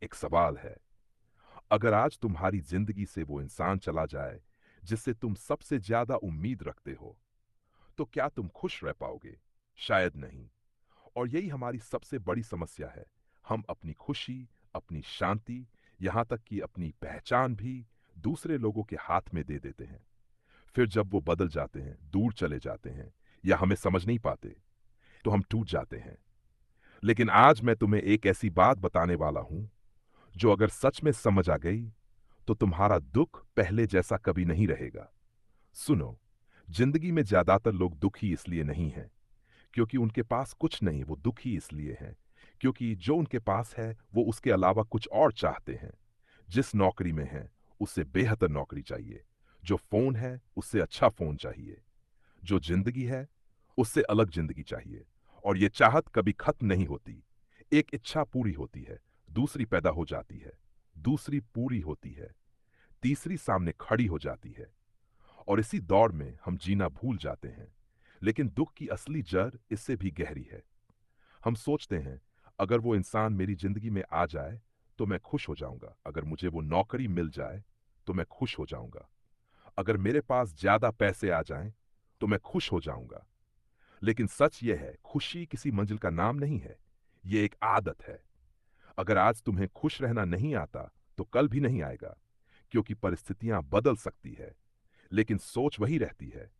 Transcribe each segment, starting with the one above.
एक सवाल है, अगर आज तुम्हारी जिंदगी से वो इंसान चला जाए जिससे तुम सबसे ज्यादा उम्मीद रखते हो, तो क्या तुम खुश रह पाओगे? शायद नहीं। और यही हमारी सबसे बड़ी समस्या है। हम अपनी खुशी, अपनी शांति, यहां तक कि अपनी पहचान भी दूसरे लोगों के हाथ में दे देते हैं। फिर जब वो बदल जाते हैं, दूर चले जाते हैं या हमें समझ नहीं पाते, तो हम टूट जाते हैं। लेकिन आज मैं तुम्हें एक ऐसी बात बताने वाला हूं जो अगर सच में समझ आ गई, तो तुम्हारा दुख पहले जैसा कभी नहीं रहेगा। सुनो, जिंदगी में ज्यादातर लोग दुखी इसलिए नहीं हैं क्योंकि उनके पास कुछ नहीं, वो दुखी इसलिए हैं क्योंकि जो उनके पास है वो उसके अलावा कुछ और चाहते हैं। जिस नौकरी में हैं उससे बेहतर नौकरी चाहिए, जो फोन है उससे अच्छा फोन चाहिए, जो जिंदगी है उससे अलग जिंदगी चाहिए। और ये चाहत कभी खत्म नहीं होती। एक इच्छा पूरी होती है, दूसरी पैदा हो जाती है, दूसरी पूरी होती है, तीसरी सामने खड़ी हो जाती है। और इसी दौड़ में हम जीना भूल जाते हैं। लेकिन दुख की असली जड़ इससे भी गहरी है। हम सोचते हैं, अगर वो इंसान मेरी जिंदगी में आ जाए तो मैं खुश हो जाऊंगा, अगर मुझे वो नौकरी मिल जाए तो मैं खुश हो जाऊंगा, अगर मेरे पास ज्यादा पैसे आ जाएं तो मैं खुश हो जाऊंगा। लेकिन सच यह है, खुशी किसी मंजिल का नाम नहीं है, ये एक आदत है। अगर आज तुम्हें खुश रहना नहीं आता तो कल भी नहीं आएगा, क्योंकि परिस्थितियां बदल सकती है लेकिन सोच वही रहती है।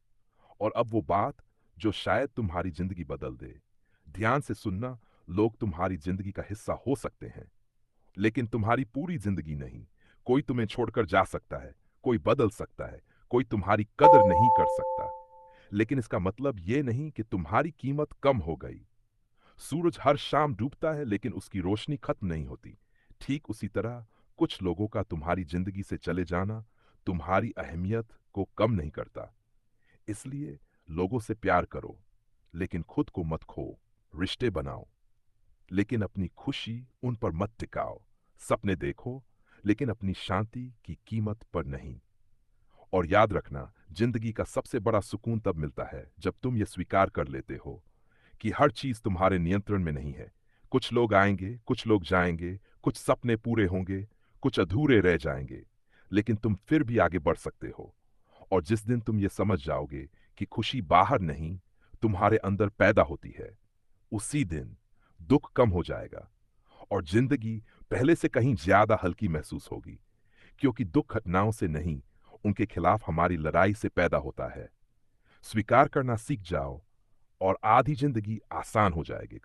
और अब वो बात जो शायद तुम्हारी जिंदगी बदल दे। ध्यान से सुनना, लोग तुम्हारी जिंदगी का हिस्सा हो सकते हैं लेकिन तुम्हारी पूरी जिंदगी नहीं। कोई तुम्हें छोड़कर जा सकता है, कोई बदल सकता है, कोई तुम्हारी कदर नहीं कर सकता, लेकिन इसका मतलब ये नहीं कि तुम्हारी कीमत कम हो गई। सूरज हर शाम डूबता है लेकिन उसकी रोशनी खत्म नहीं होती। ठीक उसी तरह कुछ लोगों का तुम्हारी जिंदगी से चले जाना तुम्हारी अहमियत को कम नहीं करता। इसलिए लोगों से प्यार करो लेकिन खुद को मत खो। रिश्ते बनाओ लेकिन अपनी खुशी उन पर मत टिकाओ। सपने देखो लेकिन अपनी शांति की कीमत पर नहीं। और याद रखना, जिंदगी का सबसे बड़ा सुकून तब मिलता है जब तुम ये स्वीकार कर लेते हो कि हर चीज तुम्हारे नियंत्रण में नहीं है। कुछ लोग आएंगे, कुछ लोग जाएंगे, कुछ सपने पूरे होंगे, कुछ अधूरे रह जाएंगे, लेकिन तुम फिर भी आगे बढ़ सकते हो। और जिस दिन तुम ये समझ जाओगे कि खुशी बाहर नहीं, तुम्हारे अंदर पैदा होती है, उसी दिन दुख कम हो जाएगा और जिंदगी पहले से कहीं ज्यादा हल्की महसूस होगी। क्योंकि दुख घटनाओं से नहीं, उनके खिलाफ हमारी लड़ाई से पैदा होता है। स्वीकार करना सीख जाओ और आधी जिंदगी आसान हो जाएगी।